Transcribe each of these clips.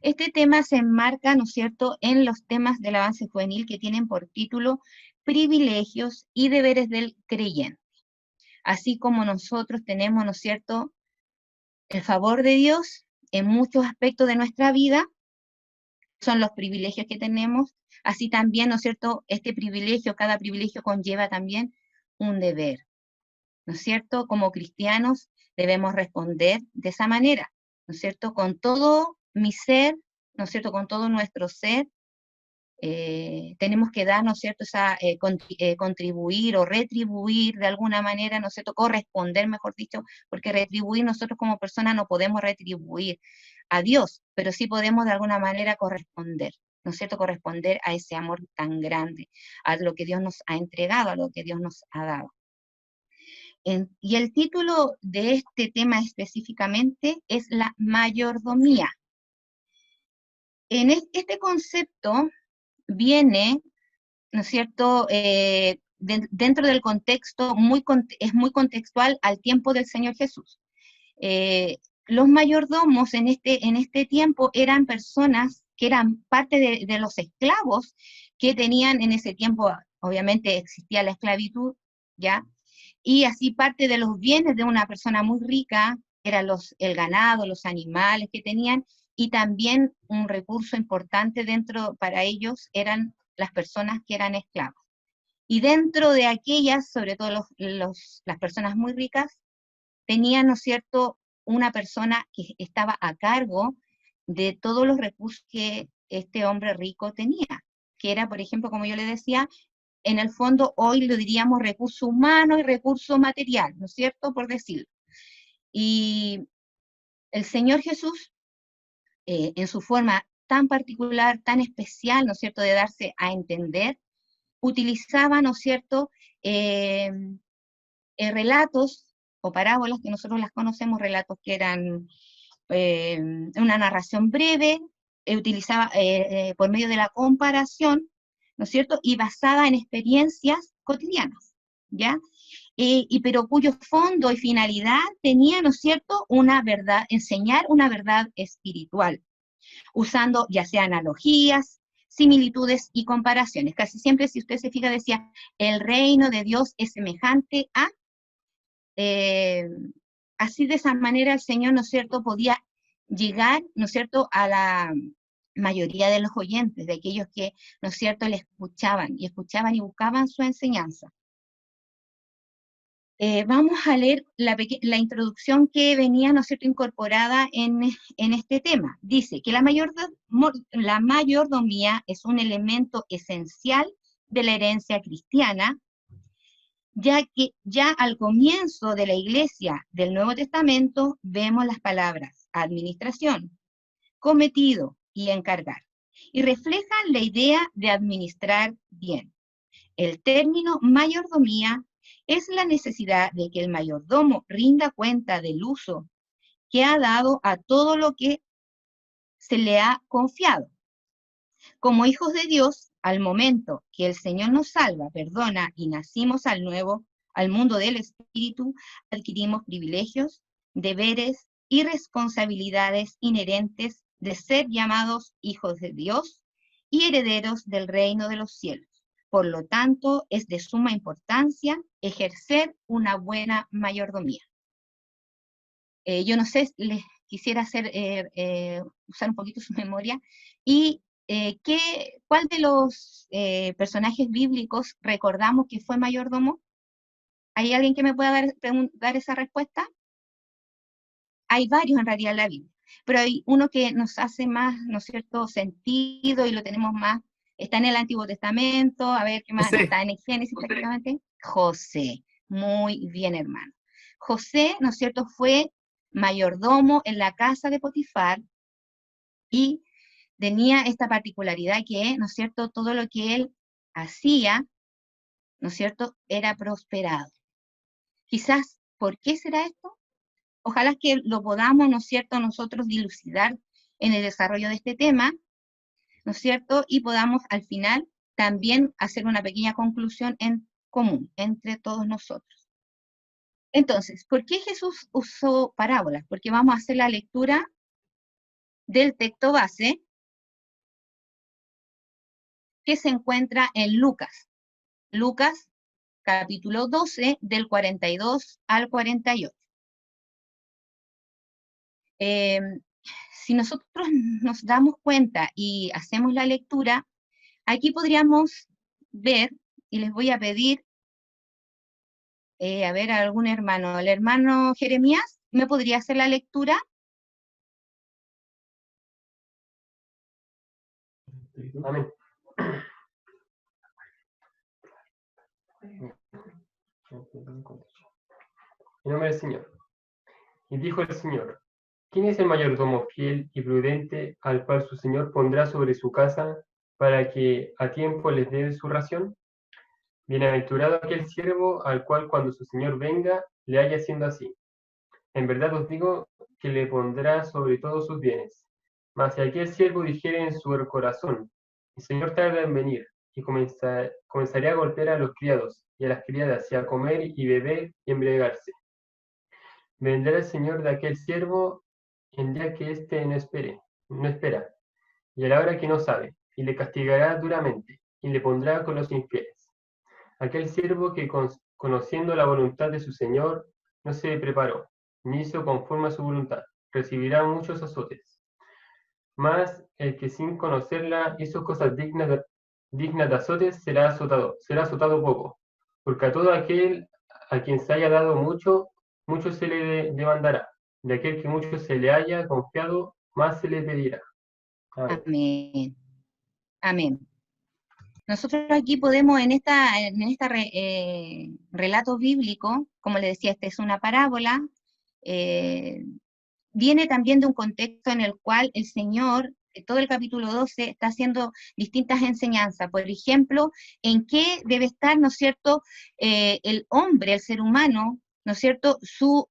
Este tema se enmarca, ¿no es cierto?, en los temas del avance juvenil que tienen por título Privilegios y deberes del creyente. Así como nosotros tenemos, ¿no es cierto?, el favor de Dios en muchos aspectos de nuestra vida, son los privilegios que tenemos, así también, ¿no es cierto?, este privilegio, cada privilegio conlleva también un deber, ¿no es cierto? Como cristianos debemos responder de esa manera, ¿no es cierto? Con todo mi ser, ¿no es cierto?, con todo nuestro ser, tenemos que dar, ¿no es cierto?, contribuir o retribuir de alguna manera, ¿no es cierto?, corresponder, mejor dicho, porque retribuir nosotros como personas no podemos retribuir a Dios, pero sí podemos de alguna manera corresponder, ¿no es cierto?, corresponder a ese amor tan grande, a lo que Dios nos ha entregado, a lo que Dios nos ha dado. Y el título de este tema específicamente es la mayordomía. En este concepto viene, ¿no es cierto?, dentro del contexto, es muy contextual al tiempo del Señor Jesús. Los mayordomos en este tiempo eran personas que eran parte de los esclavos que tenían en ese tiempo, obviamente existía la esclavitud, ¿ya? Y así parte de los bienes de una persona muy rica eran el ganado, los animales que tenían, y también un recurso importante dentro para ellos eran las personas que eran esclavas. Y dentro de aquellas, sobre todo las personas muy ricas, tenían, ¿no es cierto?, una persona que estaba a cargo de todos los recursos que este hombre rico tenía, que era, por ejemplo, como yo le decía, en el fondo hoy lo diríamos recurso humano y recurso material, ¿no es cierto?, por decirlo. Y el Señor Jesús, en su forma tan particular, tan especial, ¿no es cierto?, de darse a entender, utilizaba, ¿no es cierto?, relatos o parábolas que nosotros las conocemos, relatos que eran una narración breve, utilizaba por medio de la comparación, ¿no es cierto?, y basada en experiencias cotidianas, ¿ya? Pero cuyo fondo y finalidad tenía, ¿no es cierto?, una verdad, enseñar una verdad espiritual, usando ya sea analogías, similitudes y comparaciones. Casi siempre, si usted se fija, decía, el reino de Dios es semejante a... así de esa manera el Señor, ¿no es cierto?, podía llegar, ¿no es cierto?, a la mayoría de los oyentes, de aquellos que, ¿no es cierto?, le escuchaban y buscaban su enseñanza. Vamos a leer la introducción que venía, ¿no es cierto?, incorporada en este tema. Dice que la mayordomía es un elemento esencial de la herencia cristiana, ya que ya al comienzo de la Iglesia del Nuevo Testamento vemos las palabras administración, cometido y encargar, y reflejan la idea de administrar bien. El término mayordomía es la necesidad de que el mayordomo rinda cuenta del uso que ha dado a todo lo que se le ha confiado. Como hijos de Dios, al momento que el Señor nos salva, perdona y nacimos al mundo del Espíritu, adquirimos privilegios, deberes y responsabilidades inherentes de ser llamados hijos de Dios y herederos del reino de los cielos. Por lo tanto, es de suma importancia ejercer una buena mayordomía. Yo no sé, les quisiera usar un poquito su memoria, y ¿cuál de los personajes bíblicos recordamos que fue mayordomo? ¿Hay alguien que me pueda dar esa respuesta? Hay varios en realidad en la Biblia, pero hay uno que nos hace más, ¿no es cierto?, sentido y lo tenemos más. Está en el Antiguo Testamento, a ver, ¿qué más? No, José. está en el Génesis prácticamente. José, muy bien, hermano. José, ¿no es cierto?, fue mayordomo en la casa de Potifar y tenía esta particularidad que, ¿no es cierto?, todo lo que él hacía, ¿no es cierto?, era prosperado. Quizás, ¿por qué será esto? Ojalá que lo podamos, ¿no es cierto?, nosotros dilucidar en el desarrollo de este tema, ¿no es cierto?, y podamos al final también hacer una pequeña conclusión en común entre todos nosotros. Entonces, ¿por qué Jesús usó parábolas? Porque vamos a hacer la lectura del texto base que se encuentra en Lucas. Lucas, capítulo 12, del 42 al 48. Si nosotros nos damos cuenta y hacemos la lectura, aquí podríamos ver, y les voy a pedir, a ver, a algún hermano, el hermano Jeremías, ¿me podría hacer la lectura? Amén. En nombre del Señor. Y dijo el Señor: ¿Quién es el mayordomo fiel y prudente al cual su Señor pondrá sobre su casa para que a tiempo les dé su ración? Bienaventurado aquel siervo al cual cuando su Señor venga le haya haciendo así. En verdad os digo que le pondrá sobre todos sus bienes. Mas si aquel siervo dijere en su corazón: Mi Señor tarda en venir, y comenzaré a golpear a los criados y a las criadas, y a comer y beber y embriagarse. Vendrá el Señor de aquel siervo en día que éste no espera, y a la hora que no sabe, y le castigará duramente, y le pondrá con los infieles. Aquel siervo que conociendo la voluntad de su Señor no se preparó, ni hizo conforme a su voluntad, recibirá muchos azotes. Mas el que sin conocerla hizo cosas dignas de azotes será azotado poco, porque a todo aquel a quien se haya dado mucho, mucho se le demandará. De aquel que mucho se le haya confiado, más se le pedirá. Amén. Amén. Amén. Nosotros aquí podemos, en este relato bíblico, como le decía, esta es una parábola, viene también de un contexto en el cual el Señor, todo el capítulo 12, está haciendo distintas enseñanzas. Por ejemplo, en qué debe estar, ¿no es cierto?, el hombre, el ser humano, ¿no es cierto?, su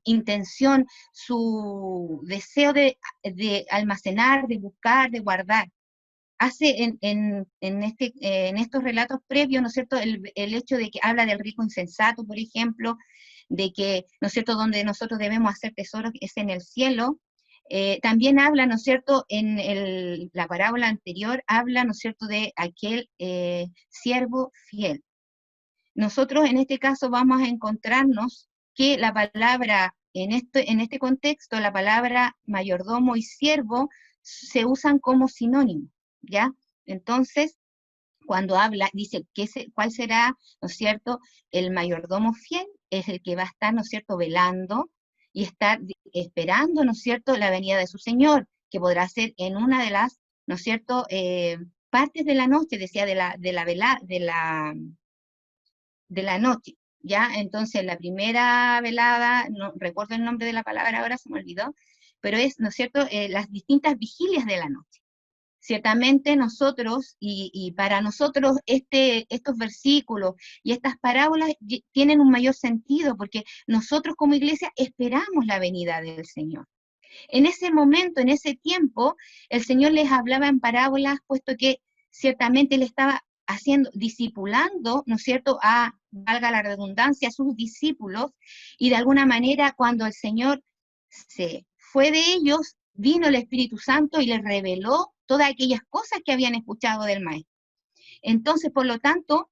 intención, su deseo de almacenar, de buscar, de guardar. Hace en estos relatos previos, ¿no es cierto?, el hecho de que habla del rico insensato, por ejemplo, de que, ¿no es cierto?, donde nosotros debemos hacer tesoros es en el cielo. También habla, ¿no es cierto?, en la parábola anterior, habla, ¿no es cierto?, de aquel siervo fiel. Nosotros en este caso vamos a encontrarnos que la palabra, en este contexto, la palabra mayordomo y siervo se usan como sinónimos, ¿ya? Entonces, cuando habla, dice, ¿cuál será, ¿no es cierto?, el mayordomo fiel? Es el que va a estar, ¿no es cierto?, velando y estar esperando, ¿no es cierto?, la venida de su Señor, que podrá ser en una de las, ¿no es cierto?, partes de la noche, decía, de la noche, ¿ya? Entonces, la primera velada, no recuerdo el nombre de la palabra ahora, se me olvidó, pero es, ¿no es cierto?, las distintas vigilias de la noche. Ciertamente nosotros, y para nosotros estos versículos y estas parábolas tienen un mayor sentido, porque nosotros como iglesia esperamos la venida del Señor. En ese momento, en ese tiempo, el Señor les hablaba en parábolas, puesto que ciertamente Él estaba discipulando, ¿no es cierto?, valga la redundancia, a sus discípulos, y de alguna manera cuando el Señor se fue de ellos, vino el Espíritu Santo y les reveló todas aquellas cosas que habían escuchado del Maestro. Entonces, por lo tanto,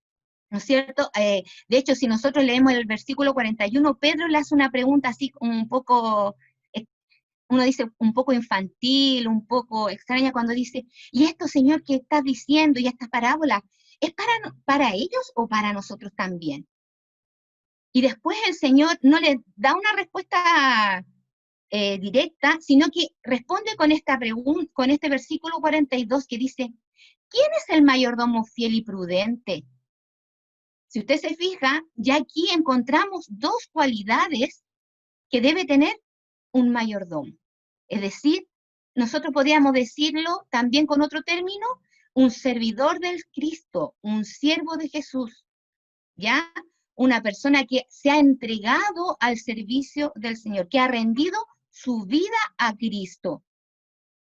¿no es cierto? De hecho, si nosotros leemos el versículo 41, Pedro le hace una pregunta así un poco, uno dice un poco infantil, un poco extraña, cuando dice, ¿y esto, Señor, que estás diciendo, y esta parábola, es para ellos o para nosotros también? Y después el Señor no le da una respuesta directa, sino que responde con esta pregunta, con este versículo 42 que dice, ¿quién es el mayordomo fiel y prudente? Si usted se fija, ya aquí encontramos dos cualidades que debe tener un mayordomo. Es decir, nosotros podríamos decirlo también con otro término, un servidor del Cristo, un siervo de Jesús, ¿ya? Una persona que se ha entregado al servicio del Señor, que ha rendido su vida a Cristo.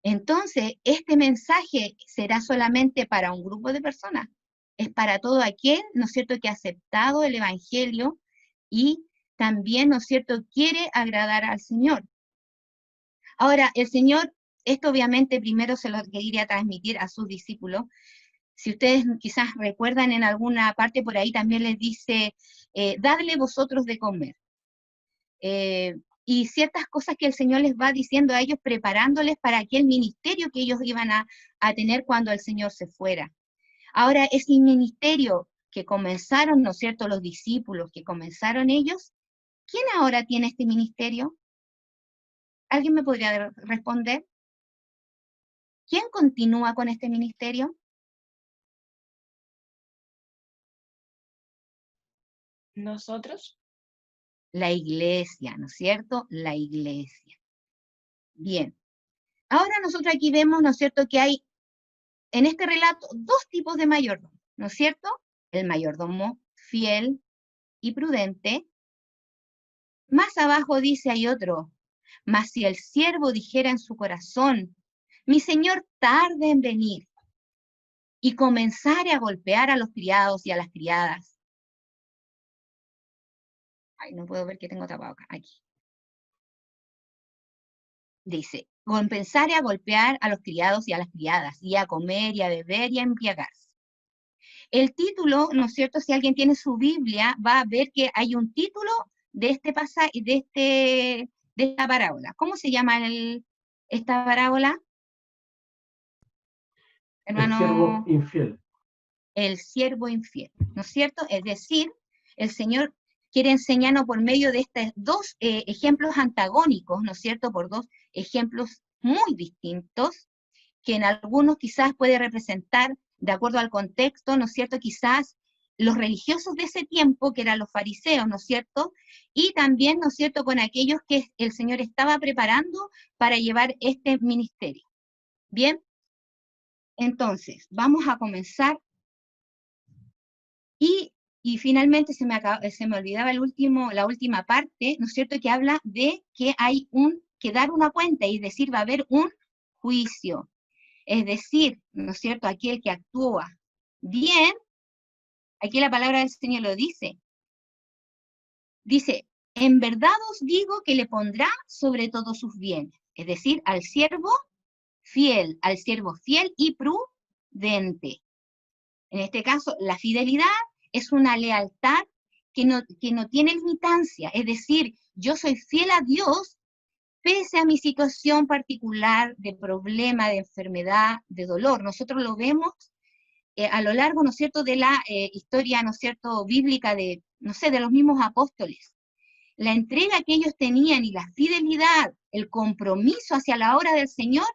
Entonces, este mensaje será solamente para un grupo de personas. Es para todo aquel, ¿no es cierto?, que ha aceptado el Evangelio y también, ¿no es cierto?, quiere agradar al Señor. Ahora, el Señor Esto obviamente primero se lo quería transmitir a sus discípulos. Si ustedes quizás recuerdan en alguna parte por ahí también les dice, dadle vosotros de comer. Y ciertas cosas que el Señor les va diciendo a ellos, preparándoles para aquel ministerio que ellos iban a tener cuando el Señor se fuera. Ahora, ese ministerio que comenzaron, ¿no es cierto?, los discípulos, que comenzaron ellos, ¿quién ahora tiene este ministerio? ¿Alguien me podría responder? ¿Quién continúa con este ministerio? ¿Nosotros? La iglesia, ¿no es cierto? La iglesia. Bien. Ahora nosotros aquí vemos, ¿no es cierto?, que hay en este relato dos tipos de mayordomo, ¿no es cierto? El mayordomo fiel y prudente. Más abajo dice hay otro, mas si el siervo dijera en su corazón, mi señor tarde en venir, y comenzare a golpear a los criados y a las criadas. Ay, no puedo ver que tengo tapado acá, aquí. Dice, comenzare a golpear a los criados y a las criadas, y a comer y a beber y a embriagarse. El título, ¿no es cierto? Si alguien tiene su Biblia, va a ver que hay un título de este pasaje, de esta parábola. ¿Cómo se llama esta parábola? Hermano, el siervo infiel. El siervo infiel, ¿no es cierto? Es decir, el Señor quiere enseñarnos por medio de estos dos ejemplos antagónicos, ¿no es cierto? Por dos ejemplos muy distintos, que en algunos quizás puede representar, de acuerdo al contexto, ¿no es cierto? Quizás los religiosos de ese tiempo, que eran los fariseos, ¿no es cierto? Y también, ¿no es cierto?, con aquellos que el Señor estaba preparando para llevar este ministerio. Bien, entonces, vamos a comenzar. Y finalmente se me olvidaba la última parte, ¿no es cierto?, que habla de que hay que dar una cuenta, y decir, va a haber un juicio. Es decir, ¿no es cierto?, aquel que actúa bien, aquí la palabra del Señor lo dice. Dice, en verdad os digo que le pondrá sobre todos sus bienes. Es decir, al siervo fiel y prudente. En este caso, la fidelidad es una lealtad que no tiene limitancia. Es decir, yo soy fiel a Dios pese a mi situación particular de problema, de enfermedad, de dolor. Nosotros lo vemos a lo largo, ¿no es cierto?, de la historia, ¿no es cierto?, bíblica de, no sé, de los mismos apóstoles. La entrega que ellos tenían y la fidelidad, el compromiso hacia la obra del Señor,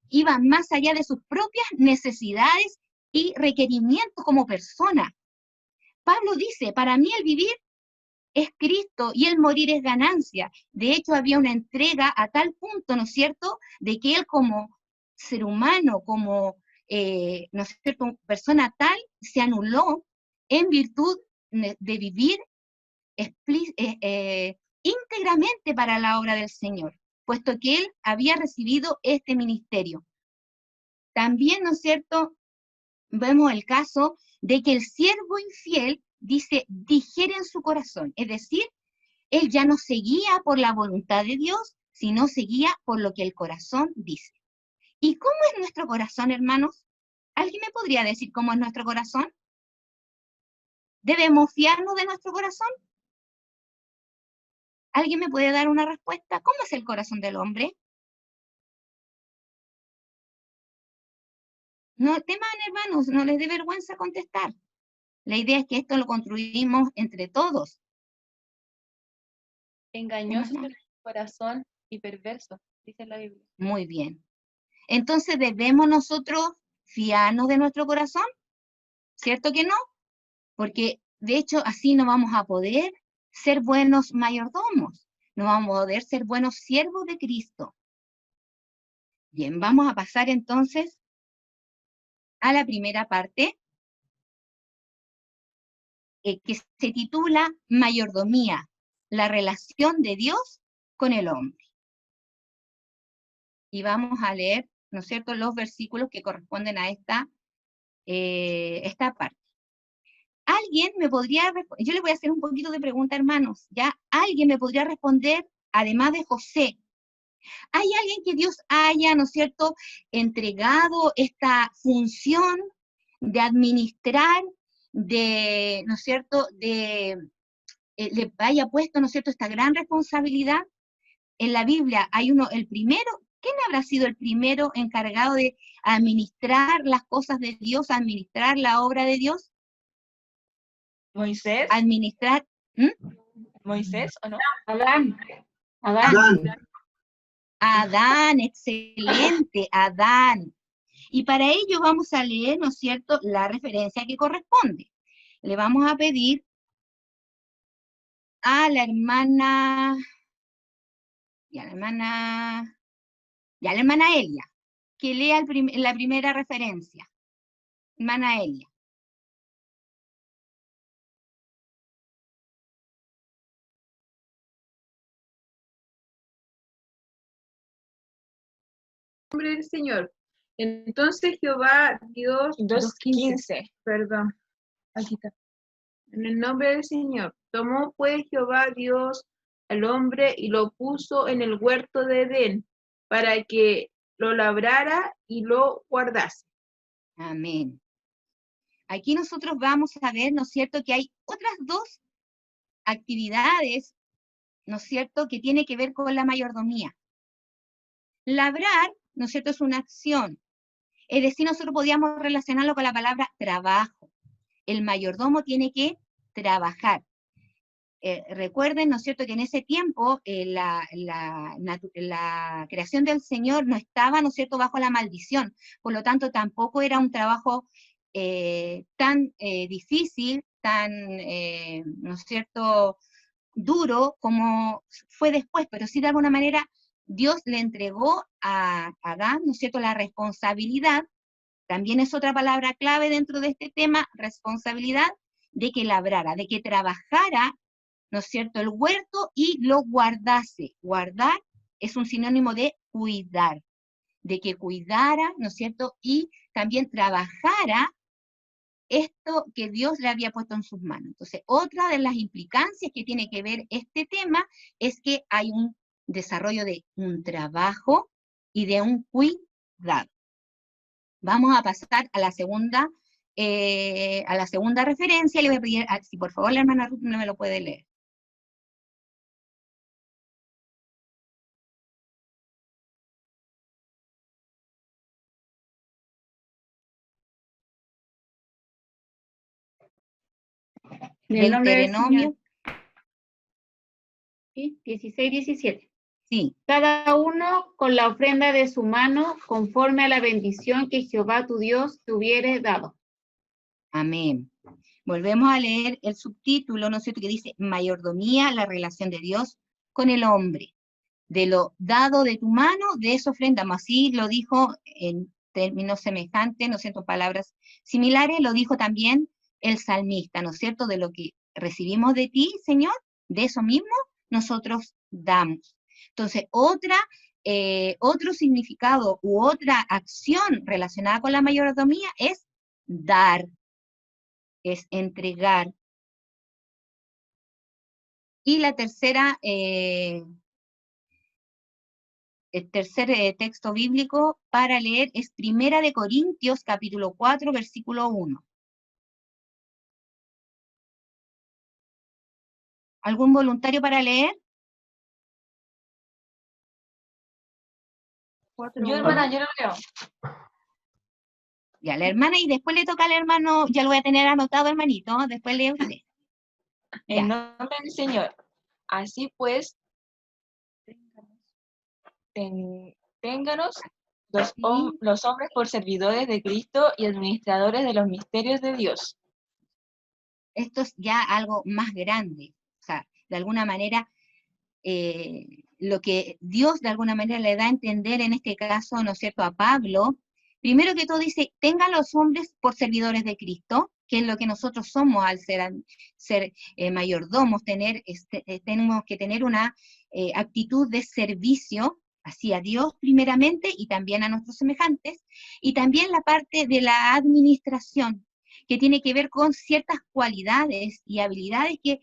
iban más allá de sus propias necesidades y requerimientos como persona. Pablo dice, para mí el vivir es Cristo y el morir es ganancia. De hecho, había una entrega a tal punto, ¿no es cierto?, de que él como ser humano, como, ¿no es cierto?, persona tal, se anuló en virtud de vivir íntegramente para la obra del Señor, puesto que él había recibido este ministerio. También, ¿no es cierto?, vemos el caso de que el siervo infiel, dice, dijere en su corazón, es decir, él ya no seguía por la voluntad de Dios, sino seguía por lo que el corazón dice. ¿Y cómo es nuestro corazón, hermanos? ¿Alguien me podría decir cómo es nuestro corazón? ¿Debemos fiarnos de nuestro corazón? ¿Alguien me puede dar una respuesta? ¿Cómo es el corazón del hombre? No teman, hermanos, no les dé vergüenza contestar. La idea es que esto lo construimos entre todos. Engañoso es el corazón y perverso, dice la Biblia. Muy bien. Entonces, ¿debemos nosotros fiarnos de nuestro corazón? ¿Cierto que no? Porque, de hecho, así no vamos a poder ser buenos mayordomos. No vamos a poder ser buenos siervos de Cristo. Bien, vamos a pasar entonces a la primera parte, que se titula Mayordomía, la relación de Dios con el hombre. Y vamos a leer, ¿no es cierto?, los versículos que corresponden a esta parte. ¿Alguien me podría, yo le voy a hacer un poquito de pregunta, hermanos, ¿ya? ¿Alguien me podría responder, además de José, ¿Hay alguien que Dios haya, ¿no es cierto?, entregado esta función de administrar, de, ¿no es cierto?, le haya puesto, ¿no es cierto?, esta gran responsabilidad? En la Biblia hay uno, el primero, ¿quién habrá sido el primero encargado de administrar las cosas de Dios, administrar la obra de Dios? Moisés. Administrar, Moisés, ¿o no? Adán. Adán, excelente, Adán. Y para ello vamos a leer, ¿no es cierto?, la referencia que corresponde. Le vamos a pedir a la hermana Elia, que lea la primera referencia. Hermana Elia. Nombre del Señor. Entonces Jehová Dios, 2:15. perdón, aquí está. En el nombre del Señor. Tomó pues Jehová Dios al hombre y lo puso en el huerto de Edén para que lo labrara y lo guardase. Amén. Aquí nosotros vamos a ver, ¿no es cierto?, que hay otras dos actividades, ¿no es cierto?, que tiene que ver con la mayordomía. Labrar, ¿no es cierto?, es una acción. Es decir, nosotros podíamos relacionarlo con la palabra trabajo. El mayordomo tiene que trabajar. Recuerden, ¿no es cierto?, que en ese tiempo la creación del Señor no estaba, ¿no es cierto?, bajo la maldición. Por lo tanto, tampoco era un trabajo tan difícil, tan, ¿no es cierto?, duro como fue después, pero sí de alguna manera Dios le entregó a Adán, ¿no es cierto?, la responsabilidad, también es otra palabra clave dentro de este tema, responsabilidad, de que labrara, de que trabajara, ¿no es cierto?, el huerto y lo guardase. Guardar es un sinónimo de cuidar, de que cuidara, ¿no es cierto?, y también trabajara esto que Dios le había puesto en sus manos. Entonces, otra de las implicancias que tiene que ver este tema es que hay un desarrollo de un trabajo y de un cuidado. Vamos a pasar a la segunda referencia. Le voy a pedir, si por favor la hermana Ruth no me lo puede leer. Deuteronomio. ¿Sí? 16-17. Sí. Cada uno con la ofrenda de su mano, conforme a la bendición que Jehová tu Dios te hubiere dado. Amén. Volvemos a leer el subtítulo, ¿no es cierto?, que dice, mayordomía, la relación de Dios con el hombre. De lo dado de tu mano, de eso ofrendamos. Así lo dijo en términos semejantes, ¿no es cierto?, palabras similares, lo dijo también el salmista, ¿no es cierto?, de lo que recibimos de ti, Señor, de eso mismo nosotros damos. Entonces, otro significado u otra acción relacionada con la mayordomía es dar, es entregar. Y la tercera, el tercer texto bíblico para leer es Primera de Corintios, capítulo 4, versículo 1. ¿Algún voluntario para leer? Yo, hermana, yo lo leo. Ya, la hermana, y después le toca al hermano, ya lo voy a tener anotado, hermanito, después lee usted. En nombre del Señor. Así pues, ténganos los hombres por servidores de Cristo y administradores de los misterios de Dios. Esto es ya algo más grande. O sea, de alguna manera, lo que Dios de alguna manera le da a entender en este caso, ¿no es cierto?, a Pablo, primero que todo dice, tengan los hombres por servidores de Cristo, que es lo que nosotros somos al ser mayordomos, tenemos que tener una actitud de servicio hacia Dios primeramente y también a nuestros semejantes, y también la parte de la administración, que tiene que ver con ciertas cualidades y habilidades que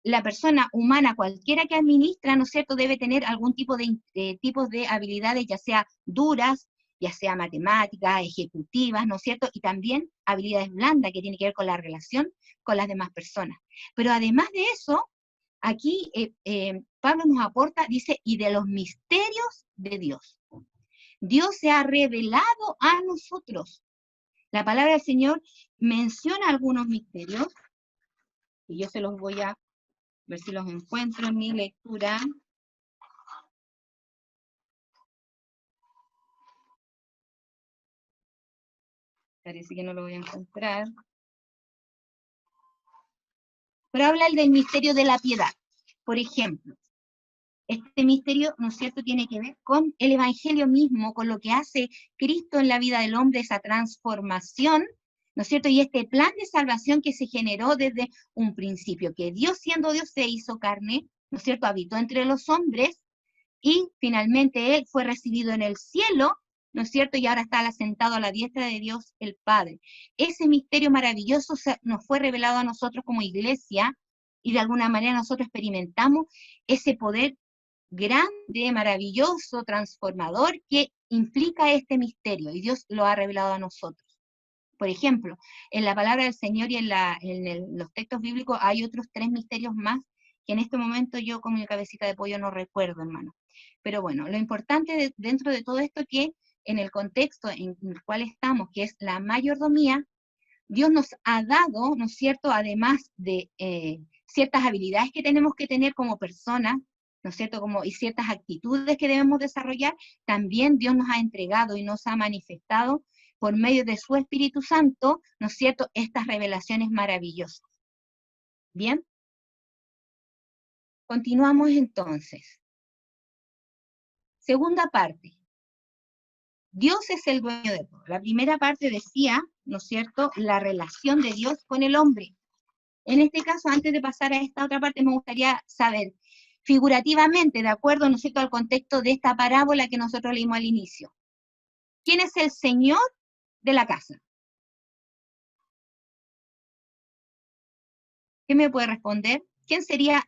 la persona humana, cualquiera que administra, ¿no es cierto?, debe tener algún tipo de tipos de habilidades, ya sea duras, ya sea matemáticas, ejecutivas, ¿no es cierto?, y también habilidades blandas, que tienen que ver con la relación con las demás personas. Pero además de eso, aquí Pablo nos aporta, dice, y de los misterios de Dios. Dios se ha revelado a nosotros. La palabra del Señor menciona algunos misterios, y yo se los voy a ver si los encuentro en mi lectura. Parece que no lo voy a encontrar. Pero habla del misterio de la piedad. Por ejemplo, este misterio, ¿no es cierto?, tiene que ver con el Evangelio mismo, con lo que hace Cristo en la vida del hombre, esa transformación, ¿no es cierto?, y este plan de salvación que se generó desde un principio, que Dios siendo Dios se hizo carne, ¿no es cierto?, habitó entre los hombres, y finalmente Él fue recibido en el cielo, ¿no es cierto?, y ahora está sentado a la diestra de Dios el Padre. Ese misterio maravilloso nos fue revelado a nosotros como iglesia, y de alguna manera nosotros experimentamos ese poder grande, maravilloso, transformador que implica este misterio, y Dios lo ha revelado a nosotros. Por ejemplo, en la palabra del Señor y en los textos bíblicos hay otros 3 misterios más que en este momento yo con mi cabecita de pollo no recuerdo, hermano. Pero bueno, lo importante dentro de todo esto es que en el contexto en el cual estamos, que es la mayordomía, Dios nos ha dado, ¿no es cierto?, además de ciertas habilidades que tenemos que tener como personas, ¿no es cierto?, y ciertas actitudes que debemos desarrollar, también Dios nos ha entregado y nos ha manifestado por medio de su Espíritu Santo, ¿no es cierto?, estas revelaciones maravillosas. ¿Bien? Continuamos entonces. Segunda parte. Dios es el dueño de todo. La primera parte decía, ¿no es cierto?, la relación de Dios con el hombre. En este caso, antes de pasar a esta otra parte, me gustaría saber, figurativamente, de acuerdo, ¿no es cierto?, al contexto de esta parábola que nosotros leímos al inicio. ¿Quién es el Señor de la casa? ¿Qué me puede responder? ¿Quién sería,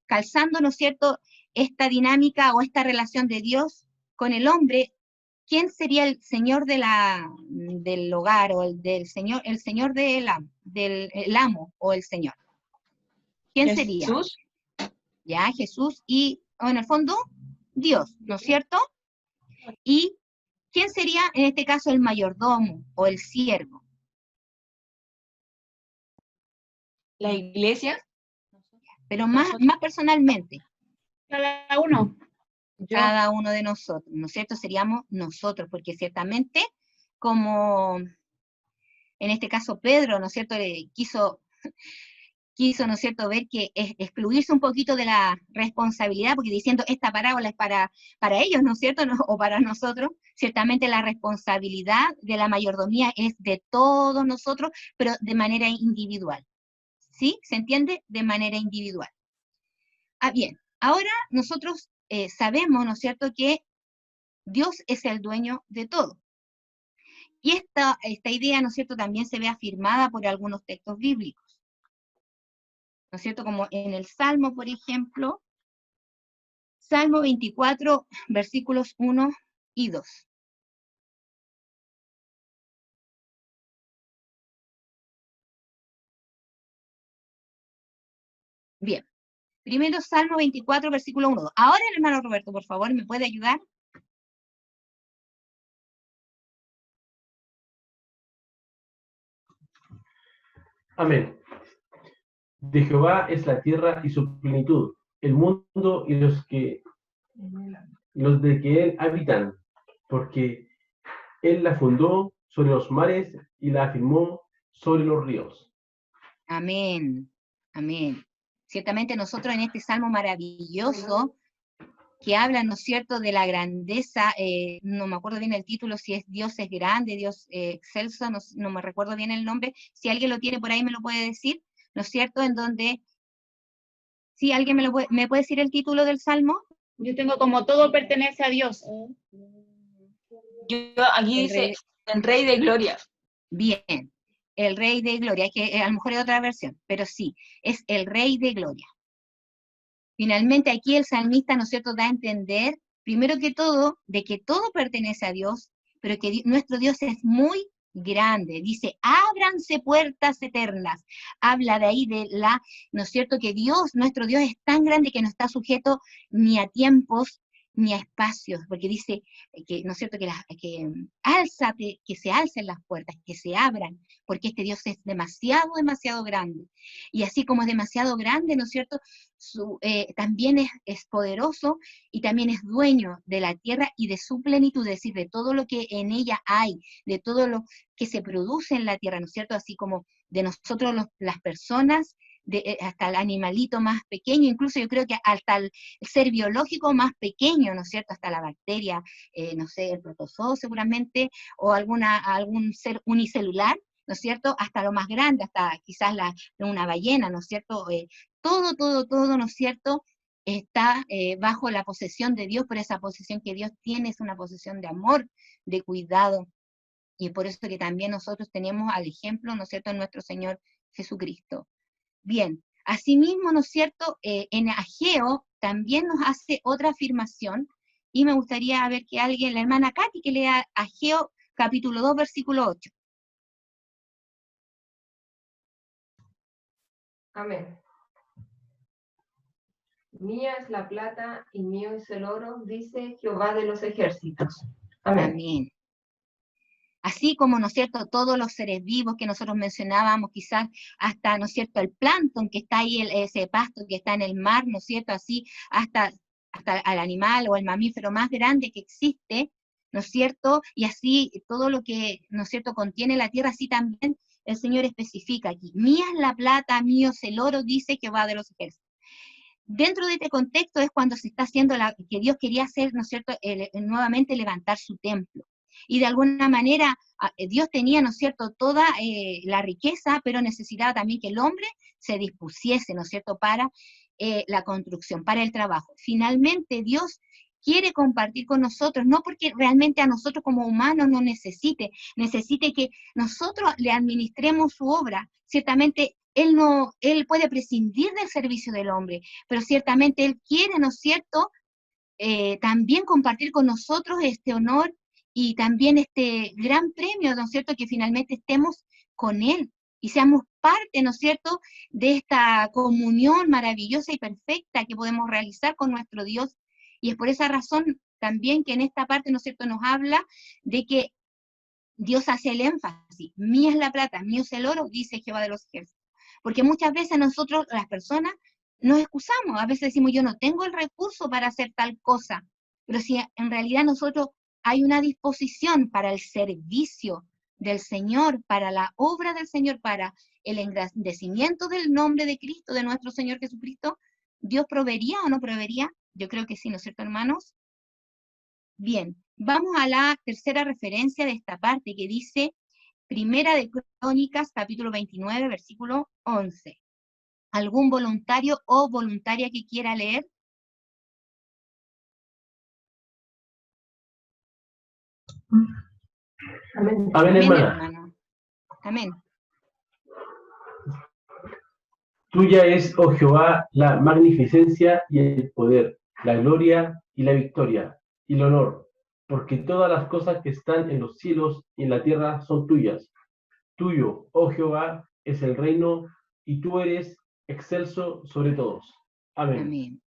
calzando, ¿no es cierto?, esta dinámica o esta relación de Dios con el hombre? ¿Quién sería el Señor del hogar o el Señor del amo o el Señor? ¿Quién sería? Jesús. Ya, Jesús y, en el fondo, Dios, ¿no es cierto? ¿Y quién sería, en este caso, el mayordomo o el siervo? La iglesia. Pero más personalmente. Cada uno. Cada uno de nosotros, ¿no es cierto? Seríamos nosotros, porque ciertamente, como en este caso Pedro, ¿no es cierto?, quiso, ¿no es cierto?, ver que excluirse un poquito de la responsabilidad, porque diciendo esta parábola es para ellos, ¿no es cierto?, o para nosotros, ciertamente la responsabilidad de la mayordomía es de todos nosotros, pero de manera individual. ¿Sí? ¿Se entiende? De manera individual. Bien, ahora nosotros sabemos, ¿no es cierto?, que Dios es el dueño de todo. Y esta idea, ¿no es cierto?, también se ve afirmada por algunos textos bíblicos. ¿No es cierto? Como en el Salmo, por ejemplo, Salmo 24, versículos 1 y 2. Bien. Primero Salmo 24, versículo 1. Ahora el hermano Roberto, por favor, ¿me puede ayudar? Amén. De Jehová es la tierra y su plenitud, el mundo y los de que él habitan, porque él la fundó sobre los mares y la afirmó sobre los ríos. Amén. Amén. Ciertamente nosotros en este salmo maravilloso que habla, ¿no es cierto?, de la grandeza, no me acuerdo bien el título, si es Dios es grande, Dios excelso, no me recuerdo bien el nombre, si alguien lo tiene por ahí me lo puede decir, ¿no es cierto?, en donde, ¿sí alguien me puede decir el título del salmo? Yo tengo como todo pertenece a Dios. Aquí dice, el Rey de Gloria. Bien, el Rey de Gloria, que a lo mejor es otra versión, pero sí, es el Rey de Gloria. Finalmente aquí el salmista, ¿no es cierto?, da a entender, primero que todo, de que todo pertenece a Dios, pero que nuestro Dios es muy grande. Dice, ábranse puertas eternas. Habla de ahí de la, ¿no es cierto?, que Dios, nuestro Dios es tan grande que no está sujeto ni a tiempos, ni a espacios, porque dice que, ¿no es cierto?, álzate, que se alcen las puertas, que se abran, porque este Dios es demasiado, demasiado grande. Y así como es demasiado grande, ¿no es cierto?, también es poderoso y también es dueño de la tierra y de su plenitud, es decir, de todo lo que en ella hay, de todo lo que se produce en la tierra, ¿no es cierto?, así como de nosotros las personas, hasta el animalito más pequeño, incluso yo creo que hasta el ser biológico más pequeño, ¿no es cierto?, hasta la bacteria, no sé, el protozoo seguramente, o algún ser unicelular, ¿no es cierto?, hasta lo más grande, hasta quizás una ballena, ¿no es cierto?, todo, ¿no es cierto?, está bajo la posesión de Dios, pero esa posesión que Dios tiene es una posesión de amor, de cuidado, y por eso que también nosotros tenemos al ejemplo, ¿no es cierto?, en nuestro Señor Jesucristo. Bien, asimismo, ¿no es cierto?, en Ageo también nos hace otra afirmación, y me gustaría ver que alguien, la hermana Katy, que lea Ageo capítulo 2, versículo 8. Amén. Mía es la plata y mío es el oro, dice Jehová de los ejércitos. Amén. Amén. Así como, ¿no es cierto?, todos los seres vivos que nosotros mencionábamos, quizás hasta, ¿no es cierto?, el plancton que está ahí, ese pasto que está en el mar, ¿no es cierto?, así hasta al animal o el mamífero más grande que existe, ¿no es cierto?, y así todo lo que, ¿no es cierto?, contiene la tierra, así también el Señor especifica aquí, mía es la plata, mío es el oro, dice Jehová de los ejércitos. Dentro de este contexto es cuando se está haciendo que Dios quería hacer, ¿no es cierto?, nuevamente levantar su templo. Y de alguna manera Dios tenía, ¿no es cierto?, toda la riqueza, pero necesitaba también que el hombre se dispusiese, ¿no es cierto?, para la construcción, para el trabajo. Finalmente Dios quiere compartir con nosotros, no porque realmente a nosotros como humanos no necesite que nosotros le administremos su obra. Ciertamente Él puede prescindir del servicio del hombre, pero ciertamente Él quiere, ¿no es cierto?, también compartir con nosotros este honor y también este gran premio, ¿no es cierto?, que finalmente estemos con Él y seamos parte, ¿no es cierto?, de esta comunión maravillosa y perfecta que podemos realizar con nuestro Dios. Y es por esa razón también que en esta parte, ¿no es cierto?, nos habla de que Dios hace el énfasis, mía es la plata, mío es el oro, dice Jehová de los ejércitos. Porque muchas veces nosotros, las personas, nos excusamos, a veces decimos, yo no tengo el recurso para hacer tal cosa, pero si en realidad nosotros hay una disposición para el servicio del Señor, para la obra del Señor, para el engrandecimiento del nombre de Cristo, de nuestro Señor Jesucristo, ¿Dios proveería o no proveería? Yo creo que sí, ¿no es cierto, hermanos? Bien, vamos a la tercera referencia de esta parte que dice Primera de Crónicas, capítulo 29, versículo 11. ¿Algún voluntario o voluntaria que quiera leer? Amén. Amén, Amén, hermana. hermano. Amén. Tuya es, oh Jehová, la magnificencia y el poder, la gloria y la victoria, y el honor, porque todas las cosas que están en los cielos y en la tierra son tuyas. Tuyo, oh Jehová, es el reino, y tú eres excelso sobre todos. Amén. Amén.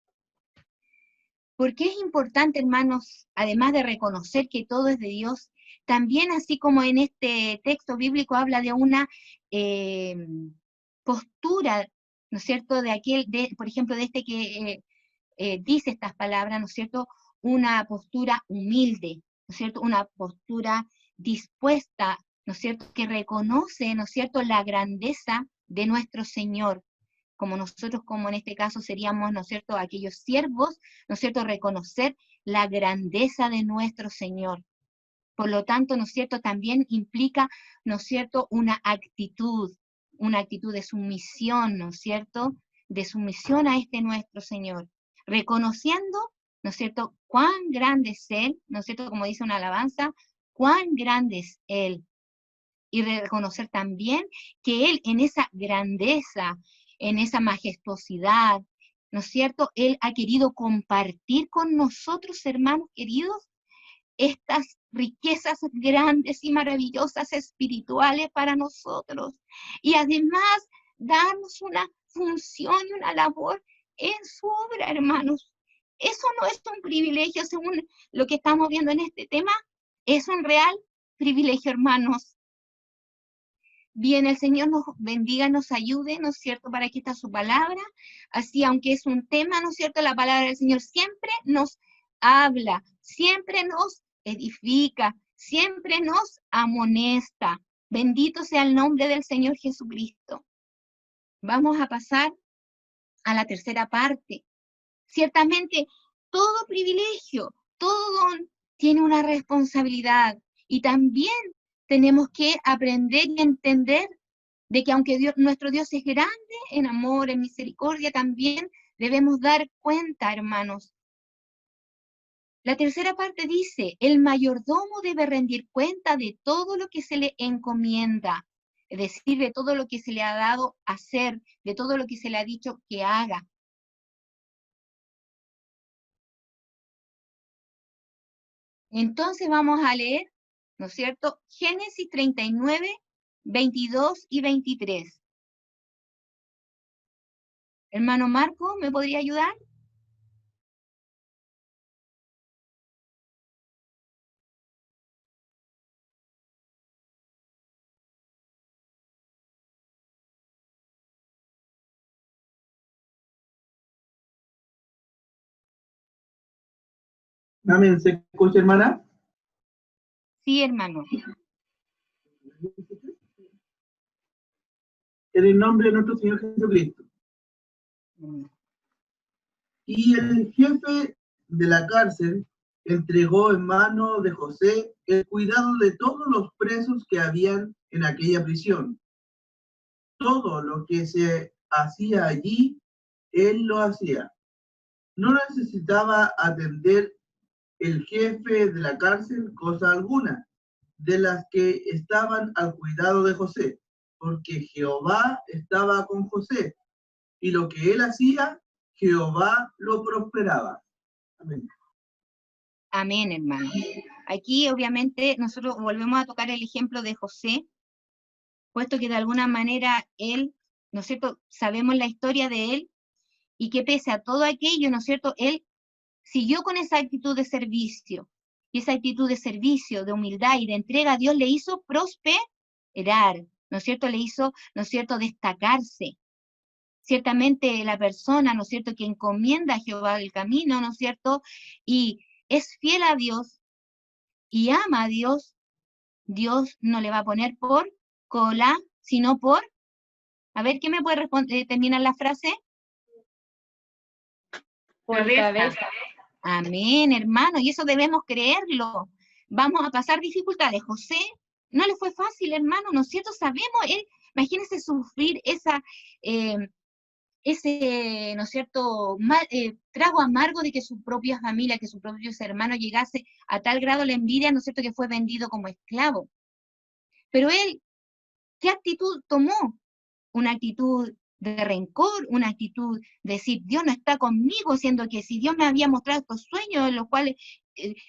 Porque es importante, hermanos, además de reconocer que todo es de Dios, también así como en este texto bíblico habla de una postura, ¿no es cierto?, por ejemplo, de este que dice estas palabras, ¿no es cierto?, una postura humilde, ¿no es cierto?, una postura dispuesta, ¿no es cierto?, que reconoce, ¿no es cierto?, la grandeza de nuestro Señor, como nosotros, como en este caso seríamos, ¿no es cierto?, aquellos siervos, ¿no es cierto?, reconocer la grandeza de nuestro Señor. Por lo tanto, ¿no es cierto?, también implica, ¿no es cierto?, una actitud de sumisión, ¿no es cierto?, de sumisión a este nuestro Señor, reconociendo, ¿no es cierto?, cuán grande es Él, ¿no es cierto?, como dice una alabanza, cuán grande es Él. y reconocer también que Él en esa grandeza, en esa majestuosidad, ¿no es cierto? Él ha querido compartir con nosotros, hermanos queridos, estas riquezas grandes y maravillosas espirituales para nosotros. Y además, darnos una función y una labor en su obra, hermanos. Eso no es un privilegio, según lo que estamos viendo en este tema, es un real privilegio, hermanos. Bien, el Señor nos bendiga, nos ayude, ¿no es cierto?, para que está su palabra. Así, aunque es un tema, ¿no es cierto?, la palabra del Señor siempre nos habla, siempre nos edifica, siempre nos amonesta. Bendito sea el nombre del Señor Jesucristo. Vamos a pasar a la tercera parte. Ciertamente, todo privilegio, todo don tiene una responsabilidad, y también tenemos que aprender y entender de que aunque nuestro Dios es grande en amor, en misericordia, también debemos dar cuenta, hermanos. La tercera parte dice, el mayordomo debe rendir cuenta de todo lo que se le encomienda, es decir, de todo lo que se le ha dado a hacer, de todo lo que se le ha dicho que haga. Entonces vamos a leer, ¿no es cierto?, Génesis 39, 22 y 23. Hermano Marco, ¿me podría ayudar? Amén. ¿Se escucha, hermana? Sí, hermano. En el nombre de nuestro Señor Jesucristo. Y el jefe de la cárcel entregó en mano de José el cuidado de todos los presos que habían en aquella prisión. Todo lo que se hacía allí, él lo hacía. No necesitaba atender el jefe de la cárcel cosa alguna de las que estaban al cuidado de José, porque Jehová estaba con José, y lo que él hacía, Jehová lo prosperaba. Amén. Amén, hermano. Aquí, obviamente, nosotros volvemos a tocar el ejemplo de José, puesto que de alguna manera él, ¿no es cierto?, sabemos la historia de él, y que pese a todo aquello, ¿no es cierto?, él siguió con esa actitud de servicio, y esa actitud de servicio, de humildad y de entrega a Dios le hizo prosperar, ¿no es cierto?, le hizo, ¿no es cierto?, destacarse. Ciertamente la persona, ¿no es cierto?, que encomienda a Jehová el camino, ¿no es cierto?, y es fiel a Dios y ama a Dios, Dios no le va a poner por cola, sino por, a ver, ¿quién me puede responder, terminar la frase? Por Cabeza. cabeza. Amén, hermano, y eso debemos creerlo. Vamos a pasar dificultades. José no le fue fácil, hermano, ¿no es cierto? Sabemos, él, imagínense sufrir ese, ¿no es cierto?, trago amargo de que su propia familia, que sus propios hermanos llegase a tal grado la envidia, ¿no es cierto?, que fue vendido como esclavo. Pero él, ¿qué actitud tomó? Una actitud de rencor, una actitud de decir, Dios no está conmigo, siendo que si Dios me había mostrado estos sueños en los cuales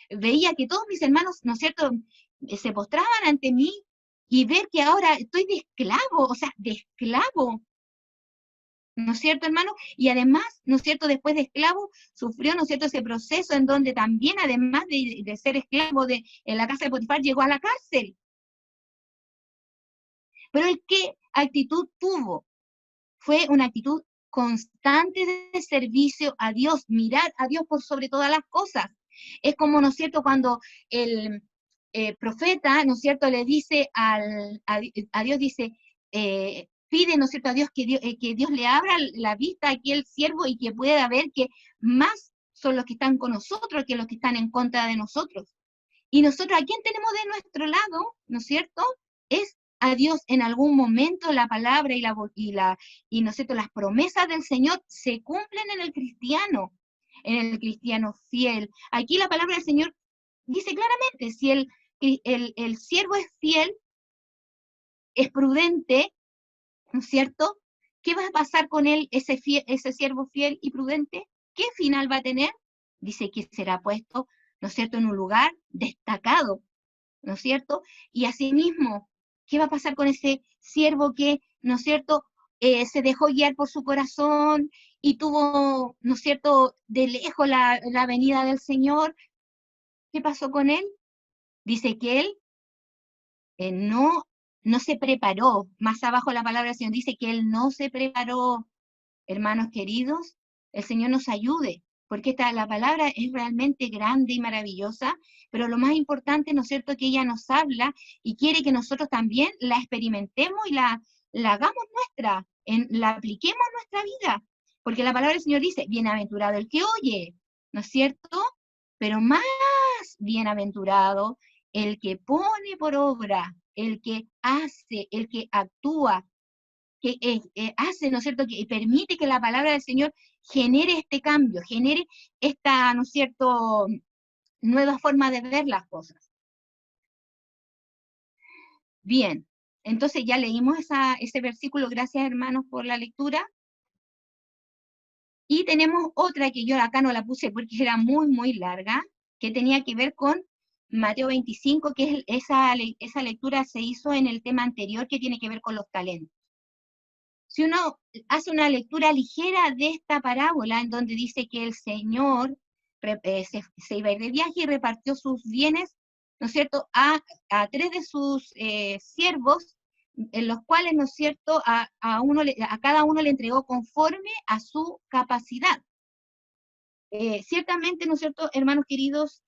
veía que todos mis hermanos, ¿no es cierto?, se postraban ante mí, y ver que ahora estoy de esclavo, o sea, de esclavo, ¿no es cierto, hermano? Y además, ¿no es cierto?, después de esclavo, sufrió, ¿no es cierto?, ese proceso en donde también, además de ser esclavo en la casa de Potifar, llegó a la cárcel. Pero él, ¿qué actitud tuvo? Fue una actitud constante de servicio a Dios, mirar a Dios por sobre todas las cosas. Es como, ¿no es cierto?, cuando el profeta, ¿no es cierto?, le dice a Dios, dice, pide, ¿no es cierto?, a Dios que Dios le abra la vista a aquel siervo y que pueda ver que más son los que están con nosotros que los que están en contra de nosotros. Y nosotros, ¿a quién tenemos de nuestro lado? ¿No es cierto? Es a Dios. En algún momento la palabra y ¿no es cierto?, las promesas del Señor se cumplen en el cristiano fiel. Aquí la palabra del Señor dice claramente, si el siervo es fiel, es prudente, ¿no es cierto? ¿Qué va a pasar con él, ese siervo fiel y prudente? ¿Qué final va a tener? Dice que será puesto, ¿no es cierto?, en un lugar destacado, ¿no es cierto? Y asimismo, ¿qué va a pasar con ese siervo que, ¿no es cierto?, se dejó guiar por su corazón y tuvo, ¿no es cierto?, de lejos la venida del Señor? ¿Qué pasó con él? Dice que él no se preparó. Más abajo la palabra del Señor dice que él no se preparó. Hermanos queridos, el Señor nos ayude, porque la palabra es realmente grande y maravillosa, pero lo más importante, ¿no es cierto?, que ella nos habla y quiere que nosotros también la experimentemos y la hagamos nuestra, la apliquemos en nuestra vida, porque la palabra del Señor dice, bienaventurado el que oye, ¿no es cierto? Pero más bienaventurado el que pone por obra, el que hace, el que actúa, que hace, ¿no es cierto?, que permite que la palabra del Señor genere este cambio, genere esta, ¿no es cierto?, nueva forma de ver las cosas. Bien, entonces ya leímos ese versículo, gracias hermanos por la lectura. Y tenemos otra que yo acá no la puse porque era muy, muy larga, que tenía que ver con Mateo 25, que esa lectura se hizo en el tema anterior que tiene que ver con los talentos. Si uno hace una lectura ligera de esta parábola, en donde dice que el Señor se iba a ir de viaje y repartió sus bienes, ¿no es cierto?, a 3 de sus siervos, en los cuales, ¿no es cierto?, a cada uno le entregó conforme a su capacidad. Ciertamente, ¿no es cierto?, hermanos queridos,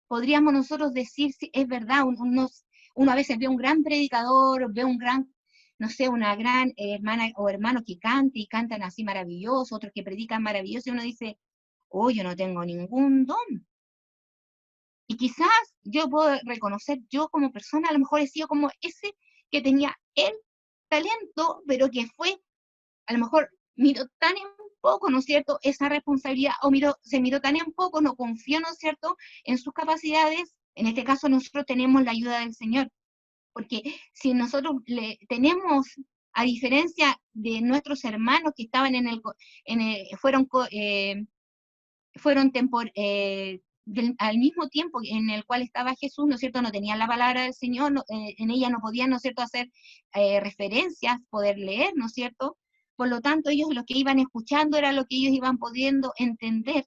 podríamos nosotros decir, si es verdad, uno a veces ve un gran predicador, ve un gran, no sé, una gran hermana o hermano que cante y cantan así maravilloso, otros que predican maravilloso, y uno dice, oh, yo no tengo ningún don. Y quizás yo puedo reconocer, yo como persona, a lo mejor he sido como ese que tenía el talento, pero que fue, a lo mejor, miró tan en poco, ¿no es cierto?, esa responsabilidad, o se miró tan en poco, no confió, ¿no es cierto?, en sus capacidades. En este caso nosotros tenemos la ayuda del Señor, porque si nosotros tenemos, a diferencia de nuestros hermanos que estaban al mismo tiempo en el cual estaba Jesús, ¿no es cierto?, no tenían la palabra del Señor, en ella no podían, ¿no es cierto?, hacer referencias, poder leer, ¿no es cierto? Por lo tanto, ellos lo que iban escuchando era lo que ellos iban pudiendo entender.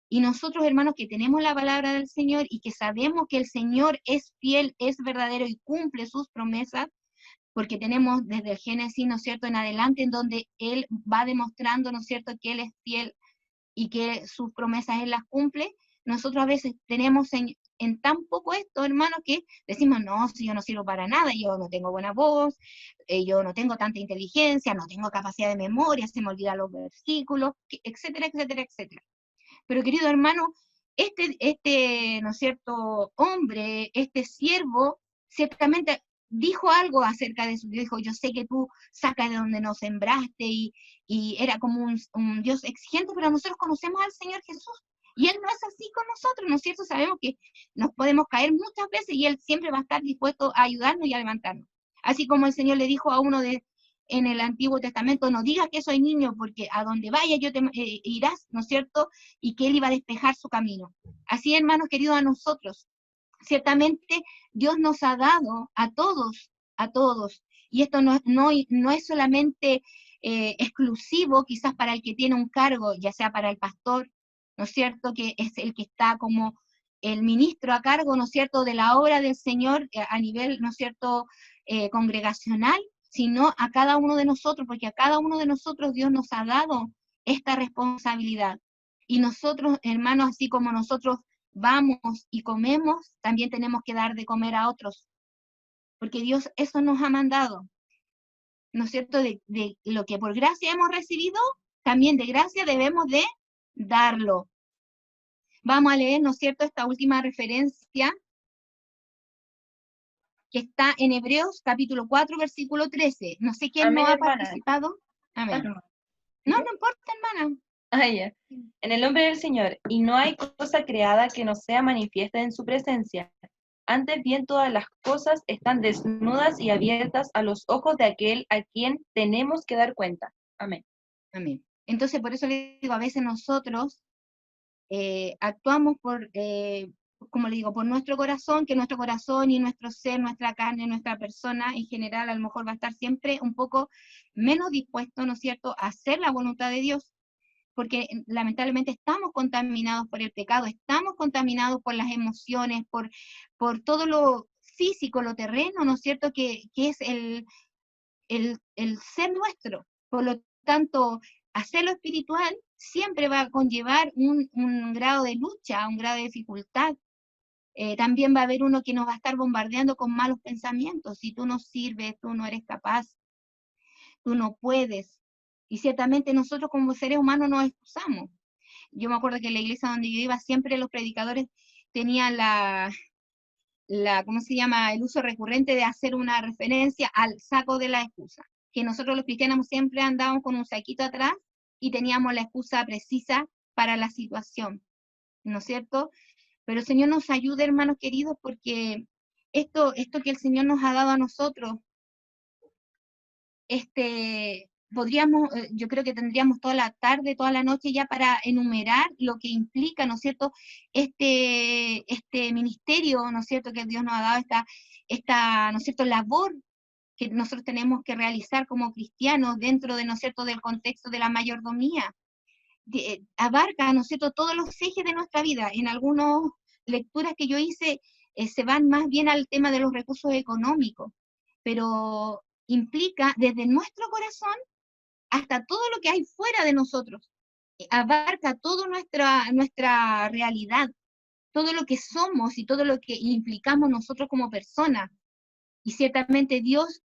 Y nosotros, hermanos, que tenemos la palabra del Señor y que sabemos que el Señor es fiel, es verdadero y cumple sus promesas, porque tenemos desde el Génesis, ¿no es cierto?, en adelante, en donde Él va demostrando, ¿no es cierto?, que Él es fiel y que sus promesas Él las cumple. Nosotros a veces tenemos en tan poco esto, hermanos, que decimos, no, si yo no sirvo para nada, yo no tengo buena voz, yo no tengo tanta inteligencia, no tengo capacidad de memoria, se me olvidan los versículos, etcétera, etcétera, etcétera. Pero querido hermano, ¿no es cierto?, hombre, este siervo, ciertamente dijo algo acerca de su Dios, dijo, yo sé que tú sacas de donde nos sembraste, y era como un Dios exigente, pero nosotros conocemos al Señor Jesús, y Él no es así con nosotros, ¿no es cierto? Sabemos que nos podemos caer muchas veces, y Él siempre va a estar dispuesto a ayudarnos y a levantarnos. Así como el Señor le dijo a uno en el Antiguo Testamento, no digas que soy niño, porque a donde vaya yo irás, ¿no es cierto?, y que Él iba a despejar su camino. Así, hermanos queridos, a nosotros, ciertamente Dios nos ha dado a todos, y esto no es solamente exclusivo quizás para el que tiene un cargo, ya sea para el pastor, ¿no es cierto?, que es el que está como el ministro a cargo, ¿no es cierto?, de la obra del Señor a nivel, ¿no es cierto?, congregacional, sino a cada uno de nosotros, porque a cada uno de nosotros Dios nos ha dado esta responsabilidad. Y nosotros, hermanos, así como nosotros vamos y comemos, también tenemos que dar de comer a otros, porque Dios eso nos ha mandado, ¿no es cierto?, de lo que por gracia hemos recibido, también de gracia debemos de darlo. Vamos a leer, ¿no es cierto?, esta última referencia que está en Hebreos capítulo 4, versículo 13. No sé quién no ha participado. Amén. No importa, hermana. Ya. En el nombre del Señor, y no hay cosa creada que no sea manifiesta en su presencia, Antes bien todas las cosas están desnudas y abiertas a los ojos de aquel a quien tenemos que dar cuenta. Amén. Amén. Entonces, por eso le digo, a veces nosotros actuamos por, como le digo, por nuestro corazón, que nuestro corazón y nuestro ser, nuestra carne, nuestra persona en general, a lo mejor va a estar siempre un poco menos dispuesto, ¿no es cierto?, a hacer la voluntad de Dios, porque lamentablemente estamos contaminados por el pecado, estamos contaminados por las emociones, por todo lo físico, lo terreno, ¿no es cierto?, que es el ser nuestro. Por lo tanto, hacer lo espiritual siempre va a conllevar un grado de lucha, un grado de dificultad. También va a haber uno que nos va a estar bombardeando con malos pensamientos. Si tú no sirves, tú no eres capaz, tú no puedes. Y ciertamente nosotros como seres humanos nos excusamos. Yo me acuerdo que en la iglesia donde yo iba siempre los predicadores tenían ¿cómo se llama?, el uso recurrente de hacer una referencia al saco de la excusa, que nosotros los cristianos siempre andábamos con un saquito atrás y teníamos la excusa precisa para la situación, ¿no es cierto? Pero el Señor nos ayude, hermanos queridos, porque esto que el Señor nos ha dado a nosotros, podríamos, yo creo que tendríamos toda la tarde, toda la noche ya para enumerar lo que implica, ¿no es cierto?, este ministerio, ¿no es cierto?, que Dios nos ha dado, esta ¿no es cierto?, labor que nosotros tenemos que realizar como cristianos dentro de, ¿no es cierto?, del contexto de la mayordomía. Abarca, ¿no es cierto?, todos los ejes de nuestra vida. En algunas lecturas que yo hice se van más bien al tema de los recursos económicos, pero implica desde nuestro corazón hasta todo lo que hay fuera de nosotros. Abarca toda nuestra realidad, todo lo que somos y todo lo que implicamos nosotros como personas. Y ciertamente Dios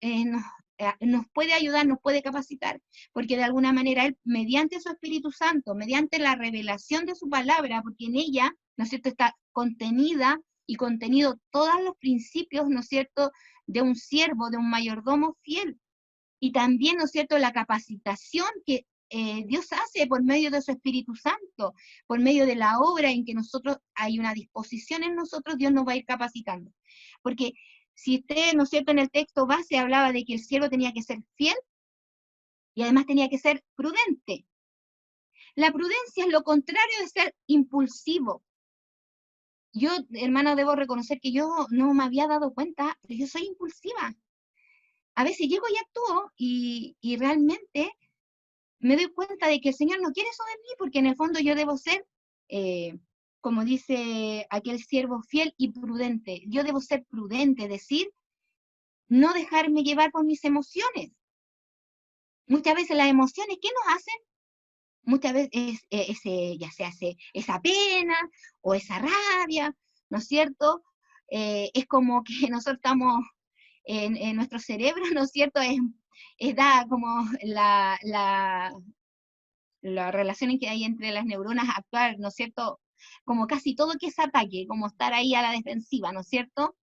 nos puede ayudar, nos puede capacitar, porque de alguna manera Él, mediante su Espíritu Santo, mediante la revelación de su palabra, porque en ella, ¿no es cierto?, está contenida y contenido todos los principios, ¿no es cierto?, de un siervo, de un mayordomo fiel. Y también, ¿no es cierto?, la capacitación que Dios hace por medio de su Espíritu Santo, por medio de la obra en que nosotros, hay una disposición en nosotros, Dios nos va a ir capacitando. Porque si usted, ¿no es cierto?, en el texto base hablaba de que el siervo tenía que ser fiel y además tenía que ser prudente. La prudencia es lo contrario de ser impulsivo. Yo, hermano, debo reconocer que yo no me había dado cuenta, pero yo soy impulsiva. A veces llego y actúo y realmente me doy cuenta de que el Señor no quiere eso de mí, porque en el fondo yo debo ser, como dice aquel siervo, fiel y prudente. Yo debo ser prudente, decir, no dejarme llevar por mis emociones. Muchas veces las emociones, ¿qué nos hacen? Muchas veces ya se hace esa pena o esa rabia, ¿no es cierto? Es como que nosotros estamos en nuestro cerebro, ¿no es cierto? Da como la relación que hay entre las neuronas actuar, ¿no es cierto? Como casi todo que es ataque, como estar ahí a la defensiva, ¿no es cierto?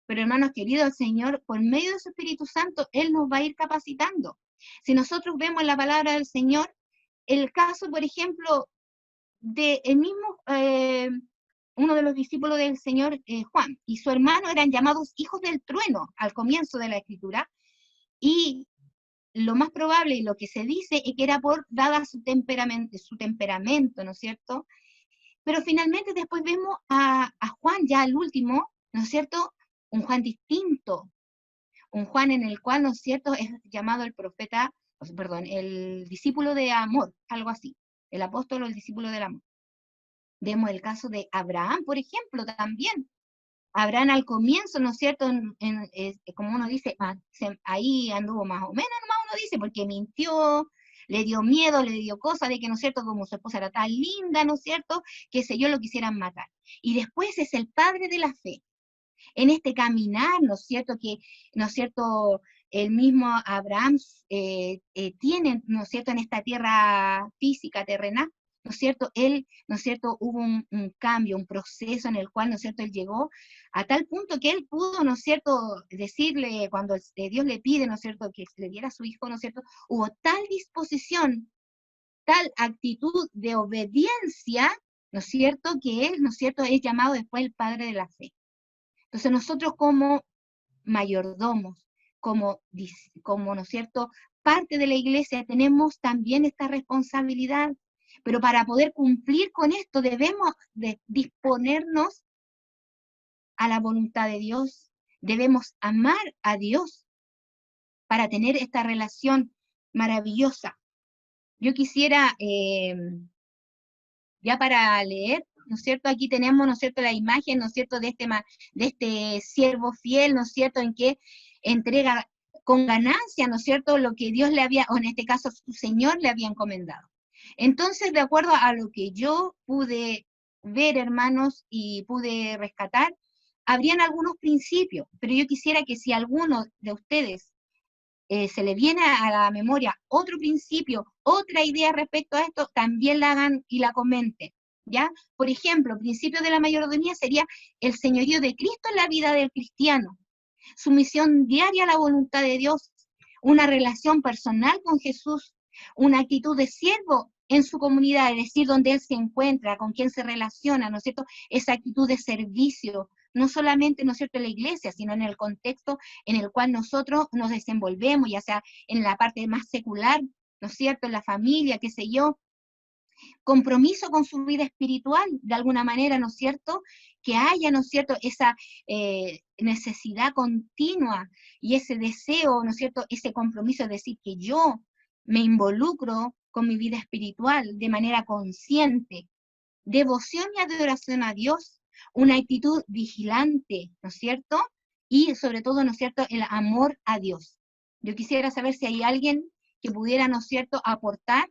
Pero hermanos queridos, el Señor, por medio de su Espíritu Santo, Él nos va a ir capacitando. Si nosotros vemos la palabra del Señor, el caso, por ejemplo, de el mismo, uno de los discípulos del Señor, Juan, y su hermano eran llamados hijos del trueno al comienzo de la Escritura, y lo más probable y lo que se dice es que era dada su temperamento, ¿no es cierto? Pero finalmente después vemos a Juan, ya al último, ¿no es cierto?, un Juan distinto, un Juan en el cual, ¿no es cierto?, es llamado el profeta, perdón, el discípulo de amor, algo así, el apóstol o el discípulo del amor. Vemos el caso de Abraham, por ejemplo, también. Abraham al comienzo, ¿no es cierto?, como uno dice, ahí anduvo más o menos, nomás uno dice, porque mintió, le dio miedo, le dio cosa de que, ¿no es cierto?, como su esposa era tan linda, ¿no es cierto?, que yo lo quisieran matar. Y después es el padre de la fe. En este caminar, ¿no es cierto?, que, ¿no es cierto?, el mismo Abraham tiene, ¿no es cierto?, en esta tierra física, terrenal, ¿no es cierto?, él, ¿no es cierto?, hubo un cambio, un proceso en el cual, ¿no es cierto?, él llegó a tal punto que él pudo, ¿no es cierto?, decirle, cuando Dios le pide, ¿no es cierto?, que le diera a su hijo, ¿no es cierto?, hubo tal disposición, tal actitud de obediencia, ¿no es cierto?, que él, ¿no es cierto?, es llamado después el padre de la fe. Entonces nosotros como mayordomos, como, ¿no es cierto?, parte de la iglesia, tenemos también esta responsabilidad, pero para poder cumplir con esto debemos de disponernos a la voluntad de Dios, debemos amar a Dios para tener esta relación maravillosa. Yo quisiera, ya para leer, ¿no es cierto? Aquí tenemos, ¿no es cierto?, la imagen, ¿no es cierto?, de este siervo fiel, ¿no es cierto?, en que entrega con ganancia, ¿no es cierto?, lo que Dios le había, o en este caso su Señor le había encomendado. Entonces, de acuerdo a lo que yo pude ver, hermanos, y pude rescatar, habrían algunos principios, pero yo quisiera que si alguno de ustedes se le viene a la memoria otro principio, otra idea respecto a esto, también la hagan y la comenten, ¿ya? Por ejemplo, principio de la mayordomía sería el señorío de Cristo en la vida del cristiano, sumisión diaria a la voluntad de Dios, una relación personal con Jesús, una actitud de siervo en su comunidad, es decir, donde él se encuentra, con quien se relaciona, ¿no es cierto? Esa actitud de servicio, no solamente, ¿no es cierto?, en la iglesia, sino en el contexto en el cual nosotros nos desenvolvemos, ya sea en la parte más secular, ¿no es cierto?, en la familia, qué sé yo, compromiso con su vida espiritual, de alguna manera, ¿no es cierto?, que haya, ¿no es cierto?, esa necesidad continua y ese deseo, ¿no es cierto?, ese compromiso, es decir, que yo me involucro con mi vida espiritual de manera consciente, devoción y adoración a Dios, una actitud vigilante, ¿no es cierto?, y sobre todo, ¿no es cierto?, el amor a Dios. Yo quisiera saber si hay alguien que pudiera, ¿no es cierto?, aportar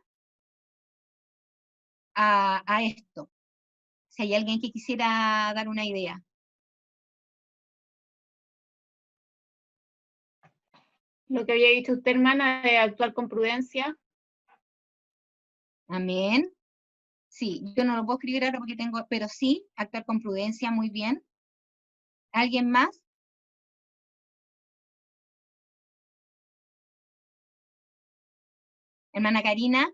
a esto. Si hay alguien que quisiera dar una idea. Lo que había dicho usted, hermana, de actuar con prudencia. Amén. Sí, yo no lo puedo escribir ahora porque tengo, pero sí, actuar con prudencia, muy bien. ¿Alguien más? Hermana Karina.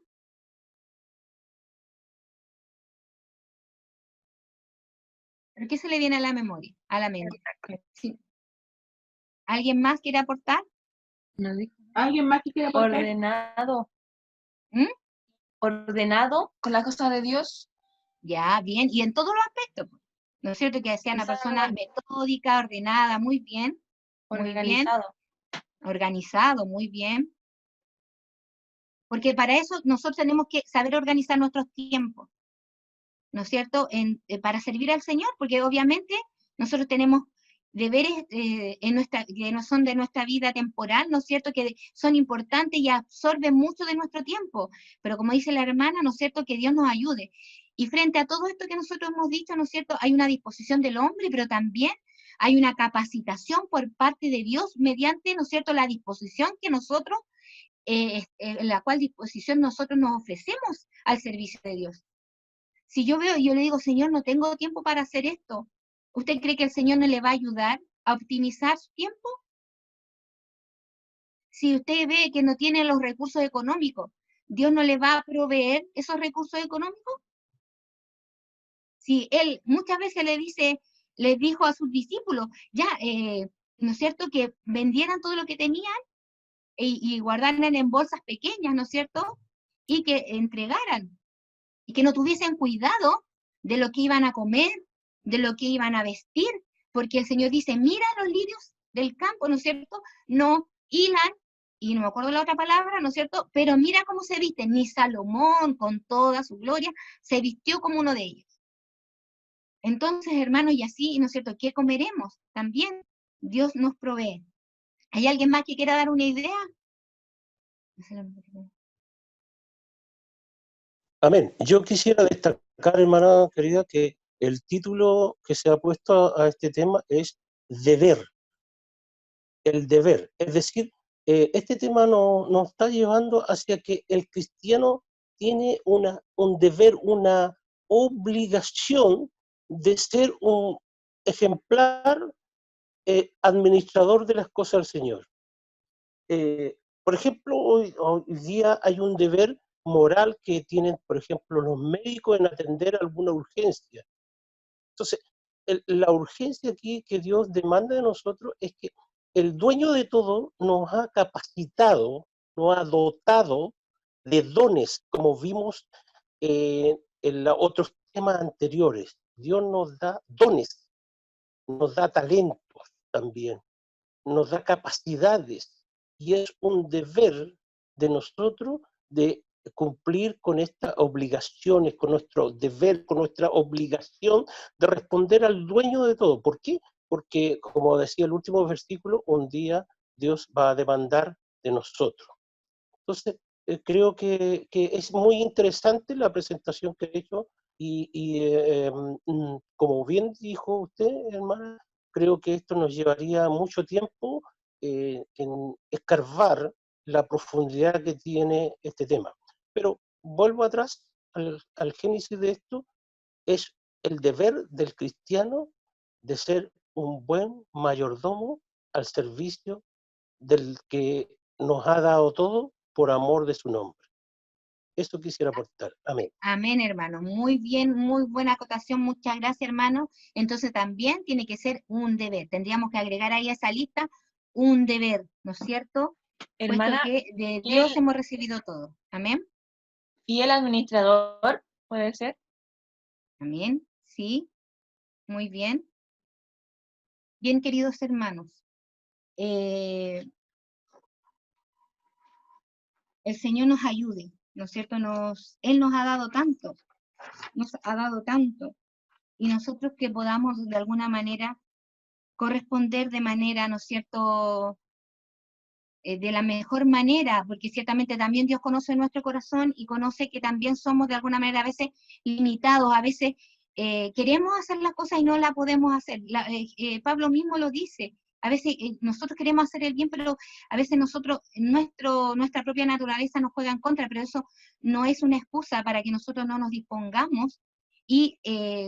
¿Pero qué se le viene a la memoria, a la mente? Sí. ¿Alguien más quiere aportar? No dijo. ¿Alguien más que quiera aportar? Ordenado. ¿Mm? Ordenado con las cosas de Dios. Ya, bien. Y en todos los aspectos, ¿no es cierto? Que sea una persona metódica, ordenada, muy bien. Muy bien. Organizado. Organizado, muy bien. Porque para eso nosotros tenemos que saber organizar nuestros tiempos, ¿no es cierto?, para servir al Señor, porque obviamente nosotros tenemos deberes que no son de nuestra vida temporal, ¿no es cierto?, que son importantes y absorben mucho de nuestro tiempo, pero como dice la hermana, ¿no es cierto?, que Dios nos ayude. Y frente a todo esto que nosotros hemos dicho, ¿no es cierto?, hay una disposición del hombre, pero también hay una capacitación por parte de Dios mediante, ¿no es cierto?, la disposición que nosotros, en la cual disposición nosotros nos ofrecemos al servicio de Dios. Si yo veo y yo le digo, Señor, no tengo tiempo para hacer esto, ¿usted cree que el Señor no le va a ayudar a optimizar su tiempo? Si usted ve que no tiene los recursos económicos, ¿Dios no le va a proveer esos recursos económicos? Si Él muchas veces le dijo a sus discípulos, ya, ¿no es cierto?, que vendieran todo lo que tenían y guardaran en bolsas pequeñas, ¿no es cierto?, y que entregaran, y que no tuviesen cuidado de lo que iban a comer, de lo que iban a vestir, porque el Señor dice, mira los lirios del campo, ¿no es cierto?, no hilan, y no me acuerdo la otra palabra, ¿no es cierto?, pero mira cómo se visten, ni Salomón, con toda su gloria, se vistió como uno de ellos. Entonces, hermanos, y así, ¿no es cierto?, ¿qué comeremos? También Dios nos provee. ¿Hay alguien más que quiera dar una idea? Amén. Yo quisiera destacar, hermana querida, que el título que se ha puesto a este tema es deber, el deber. Es decir, este tema nos está llevando hacia que el cristiano tiene un deber, una obligación de ser un ejemplar administrador de las cosas del Señor. Por ejemplo, hoy día hay un deber moral que tienen, por ejemplo, los médicos en atender alguna urgencia. Entonces, la urgencia aquí que Dios demanda de nosotros es que el dueño de todo nos ha capacitado, nos ha dotado de dones, como vimos en los otros temas anteriores. Dios nos da dones, nos da talentos también, nos da capacidades, y es un deber de nosotros de cumplir con estas obligaciones, con nuestro deber, con nuestra obligación de responder al dueño de todo. ¿Por qué? Porque, como decía el último versículo, un día Dios va a demandar de nosotros. Entonces, creo que es muy interesante la presentación que he hecho y como bien dijo usted, hermana, creo que esto nos llevaría mucho tiempo en escarbar la profundidad que tiene este tema. Pero vuelvo atrás al génesis de esto, es el deber del cristiano de ser un buen mayordomo al servicio del que nos ha dado todo por amor de su nombre. Eso quisiera aportar. Amén. Amén, hermano. Muy bien, muy buena acotación. Muchas gracias, hermano. Entonces también tiene que ser un deber. Tendríamos que agregar ahí a esa lista un deber, ¿no es cierto? Hermana, Puesto que de ¿y Dios el, hemos recibido todo. Amén. y el administrador puede ser? Amén. Sí. Muy bien. Bien, queridos hermanos. El Señor nos ayude, ¿no es cierto? Él nos ha dado tanto. Nos ha dado tanto. Y nosotros que podamos de alguna manera corresponder de manera, ¿no es cierto?, de la mejor manera, porque ciertamente también Dios conoce nuestro corazón y conoce que también somos de alguna manera a veces limitados, a veces queremos hacer las cosas y no las podemos hacer. Pablo mismo lo dice, a veces nosotros queremos hacer el bien, pero a veces nuestra propia naturaleza nos juega en contra, pero eso no es una excusa para que nosotros no nos dispongamos y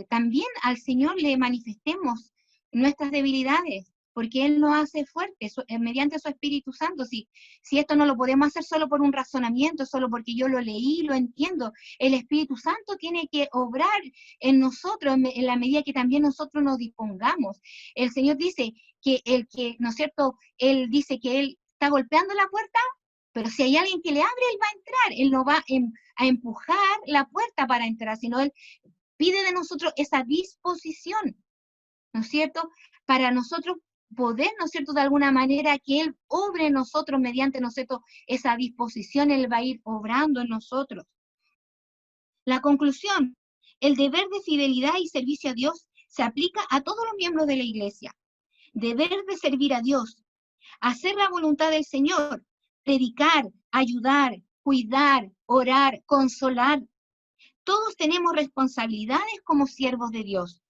también al Señor le manifestemos nuestras debilidades, porque Él nos hace fuertes mediante su Espíritu Santo. Si esto no lo podemos hacer solo por un razonamiento, solo porque yo lo leí, lo entiendo, el Espíritu Santo tiene que obrar en nosotros en la medida que también nosotros nos dispongamos. El Señor dice que ¿no es cierto? Él dice que Él está golpeando la puerta, pero si hay alguien que le abre, Él va a entrar, Él no va a empujar la puerta para entrar, sino Él pide de nosotros esa disposición, ¿no es cierto? Para nosotros poder, ¿no es cierto?, de alguna manera que Él obre en nosotros mediante, ¿no es cierto?, esa disposición, Él va a ir obrando en nosotros. La conclusión, el deber de fidelidad y servicio a Dios se aplica a todos los miembros de la iglesia. Deber de servir a Dios, hacer la voluntad del Señor, predicar, ayudar, cuidar, orar, consolar. Todos tenemos responsabilidades como siervos de Dios.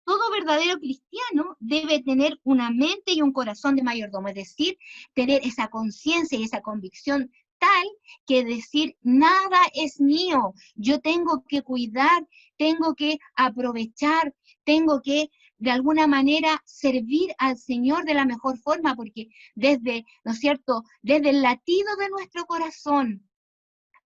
Todo verdadero cristiano debe tener una mente y un corazón de mayordomo, es decir, tener esa conciencia y esa convicción tal que decir, nada es mío, yo tengo que cuidar, tengo que aprovechar, tengo que de alguna manera servir al Señor de la mejor forma, porque desde, ¿no es cierto?, desde el latido de nuestro corazón,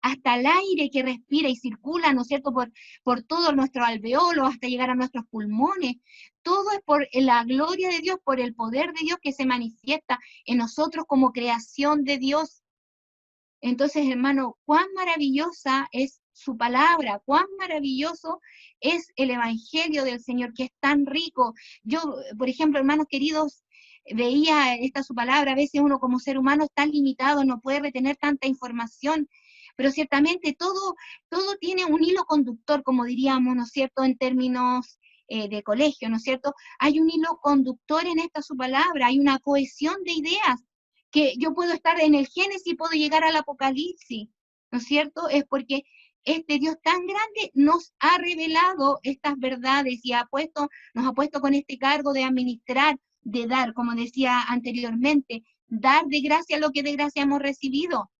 hasta el aire que respira y circula, ¿no es cierto?, por todos nuestros alveolos, hasta llegar a nuestros pulmones. Todo es por la gloria de Dios, por el poder de Dios que se manifiesta en nosotros como creación de Dios. Entonces, hermano, cuán maravillosa es su palabra, cuán maravilloso es el evangelio del Señor, que es tan rico. Yo, por ejemplo, hermanos queridos, veía esta su palabra, a veces uno como ser humano es tan limitado, no puede retener tanta información, pero ciertamente todo tiene un hilo conductor, como diríamos, ¿no es cierto?, en términos de colegio, ¿no es cierto? Hay un hilo conductor en esta su palabra, hay una cohesión de ideas, que yo puedo estar en el Génesis y puedo llegar al Apocalipsis, ¿no es cierto? Es porque este Dios tan grande nos ha revelado estas verdades y nos ha puesto con este cargo de administrar, de dar, como decía anteriormente, dar de gracia lo que de gracia hemos recibido.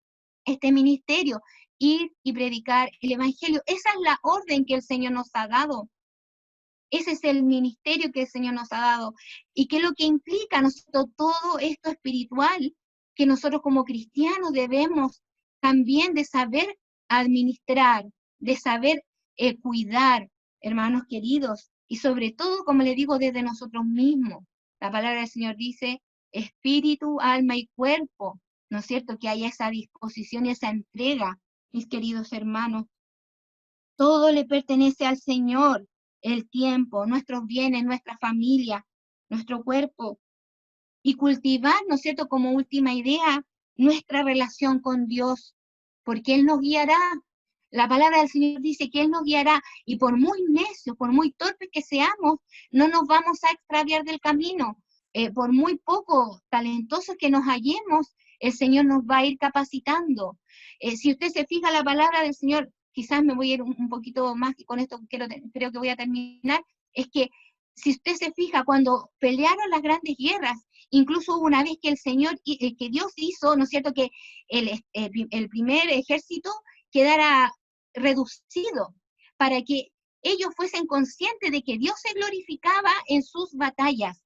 Este ministerio, ir y predicar el Evangelio, esa es la orden que el Señor nos ha dado. Ese es el ministerio que el Señor nos ha dado. Y que es lo que implica nosotros todo esto espiritual, que nosotros como cristianos debemos también de saber administrar, de saber cuidar, hermanos queridos. y sobre todo, como le digo, desde nosotros mismos. La palabra del Señor dice, espíritu, alma y cuerpo, ¿no es cierto? Que haya esa disposición y esa entrega, mis queridos hermanos. Todo le pertenece al Señor, el tiempo, nuestros bienes, nuestra familia, nuestro cuerpo. Y cultivar, ¿no es cierto?, como última idea, nuestra relación con Dios, porque Él nos guiará. La palabra del Señor dice que Él nos guiará, y por muy necios, por muy torpes que seamos, no nos vamos a extraviar del camino. Por muy poco talentosos que nos hallemos, el Señor nos va a ir capacitando. Si usted se fija la palabra del Señor, quizás me voy a ir un poquito más, y con esto creo que voy a terminar, es que si usted se fija, cuando pelearon las grandes guerras, incluso hubo una vez que el Señor, que Dios hizo, ¿no es cierto?, que el primer ejército quedara reducido, para que ellos fuesen conscientes de que Dios se glorificaba en sus batallas.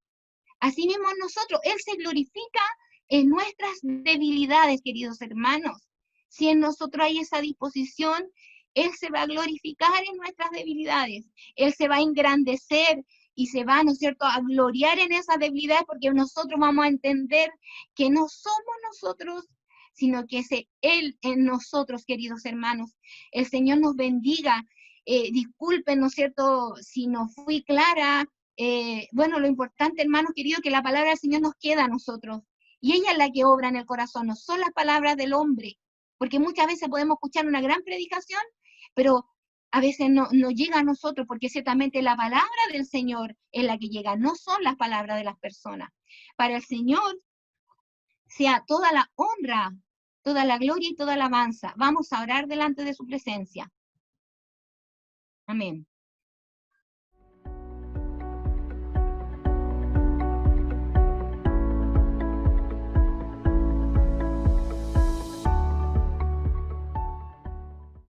Así mismo nosotros, Él se glorifica en nuestras debilidades, queridos hermanos. Si en nosotros hay esa disposición, Él se va a glorificar en nuestras debilidades. Él se va a engrandecer y se va, ¿no es cierto?, a gloriar en esas debilidades, porque nosotros vamos a entender que no somos nosotros, sino que es Él en nosotros, queridos hermanos. El Señor nos bendiga. Disculpen, ¿no es cierto?, si no fui clara. Bueno, lo importante, hermano querido, que la palabra del Señor nos queda a nosotros. Y ella es la que obra en el corazón, no son las palabras del hombre. Porque muchas veces podemos escuchar una gran predicación, pero a veces no llega a nosotros, porque ciertamente la palabra del Señor es la que llega, no son las palabras de las personas. Para el Señor sea toda la honra, toda la gloria y toda la alabanza. Vamos a orar delante de su presencia. Amén.